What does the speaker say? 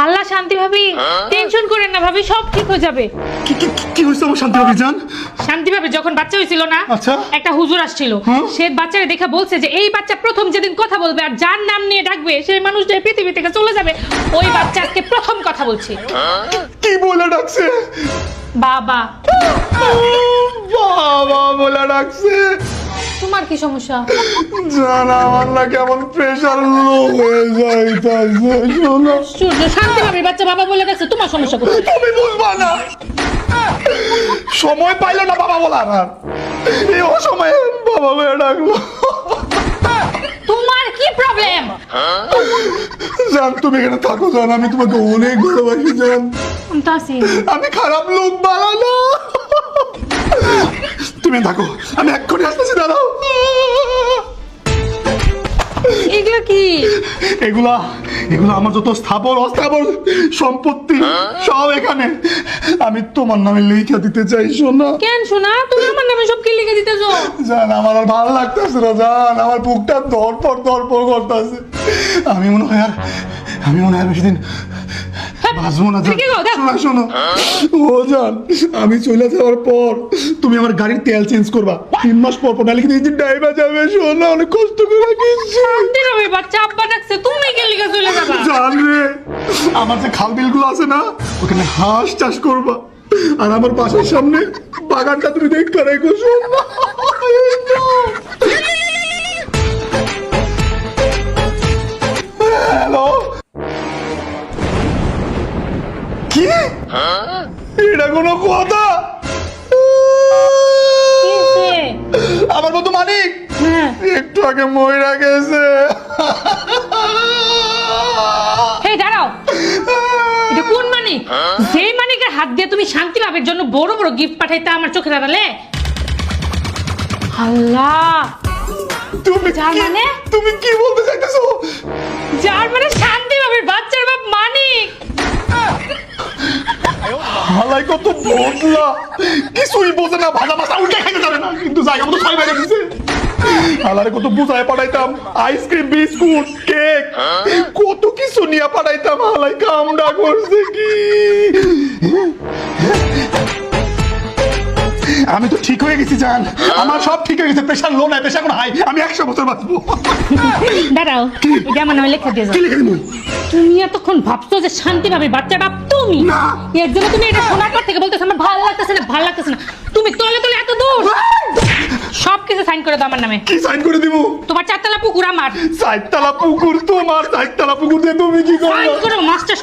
আল্লাহ শান্তি ভাবি, টেনশন করেন না ভাবি, সব ঠিক হয়ে যাবে। কি হইছে আমার শান্তি ভাবি জান? শান্তি ভাবি যখন বাচ্চা হয়েছিল না, আচ্ছা। একটা হুজুর আসছিল, সে বাচ্চারে দেখে বলছে যে এই বাচ্চা প্রথম যেদিন কথা বলবে আর যার নাম নিয়ে ডাকবে সেই মানুষটা এই পৃথিবী থেকে চলে যাবে। ওই বাচ্চা আজকে প্রথম কথা বলছে। কি বলে ডাকছে? বাবা। বাবা বলে ডাকছে। তোমার কি সমস্যা? জানা আমার না কেমন প্রেশার লো হয়ে যাইতাছে। শোনো, শান্তি ভাবি বাচ্চা বাবা বলে ডাকছে, তোমার সমস্যা কোথায়? তুমি বুঝবা না, সময় পাইলো না বাবা বলার, আর এই অসময়ে বাবা বলে ডাকলো। তোমার কি প্রবলেম? জান তুমি এখানে থাকো, জান আমি তোমাকে অনেক ভালোবাসি জান। আমি খারাপ লোক বানানো। তুমি থাকো, আমি এক্ষুনি আসতেছি, দাঁড়াও। এগুলো কি? এগুলা আমার যত স্থাবর অস্থাবর সম্পত্তি সব এখানে আমি তোমার নামে লিখে দিতে চাই। শোনা। কেন শোনা? তুমি আমার নামে সব কি লিখে দিতেছো? জান আমার আর ভালো লাগতেছে না জান, আমার বুকটা ধরপড় করতেছে। আমি মনে হয় আর বেশি দিন বাঁচবো না জান। শোনো ও জান, আমি চলে যাওয়ার পর তুমি আমার গাড়ির তেল চেঞ্জ করবা 3 মাস পর পর, নাহলে কিন্তু ইঞ্জিন ড্রাইভা যাবে। শোনো অনেক কষ্ট করে কিনছি। শান্তি ভাবি বাচ্চা আব্বা ডাকছে, তুমি কি লিখে চলে যাবা? জান রে, আমার যে খাল বিলগুলো আছে না, ওখানে হাঁস চাষ করবা, আর আমার বাসার সামনে বাগানটা তুমি দেখতে রেখো। হ্যালো, কি এটা কোনো কথা? আমার বন্ধু মানিক একটু আগে মহিলা গেছে। হে দাঁড়াও, এটা কোন মানিক? যেই মানিকের হাত দিয়ে তুমি শান্তি লাভের জন্য বড় বড় গিফট পাঠাইতে আমার চোখে দাঁড়ালে? আল্লাহ, তুমি কি বলতে চাইতেছো? যার মানে শান্তি লাভের বাচ্চার বাপ মানিক। হালাই কত বদলা, কিছুই বোঝে না, ভাজা মাছা উল্টে খাইতে যাবে না, কিন্তু জায়গা মতো ছয় বেড়ে দিচ্ছে। হালারে কত বুঝায় পাঠাইতাম, আইসক্রিম বিস্কুট কেক কত কিছু নিয়ে পাঠাইতাম, হালাই কামড়া করছে কি। আমি তো ঠিক হয়ে গেছি জান, আমার সব ঠিক হয়ে গেছে, প্রেশার লো নাই, প্রেশার এখন হাই, আমি 100 বছর বাঁচবো। দাঁড়াও, এটা আমার নামে লেখা দিয়ে যাও। কি লিখে দিব? তুমি এতক্ষণ ভাবছো যে শান্তি ভাবে বাচ্চাটা তুমি, এর জন্য তুমি এটা শোনার পর থেকে বলতেছো আমার ভালো লাগতেছে না, ভালো লাগতেছে না। তুমি তলে তলে এত দূর সব কিছু সাইন করে দাও আমার নামে। কি সাইন করে দিব? তোমার 4 তলা পুকুর আমার। 4 তলা পুকুর তোমার, 4 তলা পুকুর দিয়ে তুমি কি করবে? সাইন করে মাস্টার্স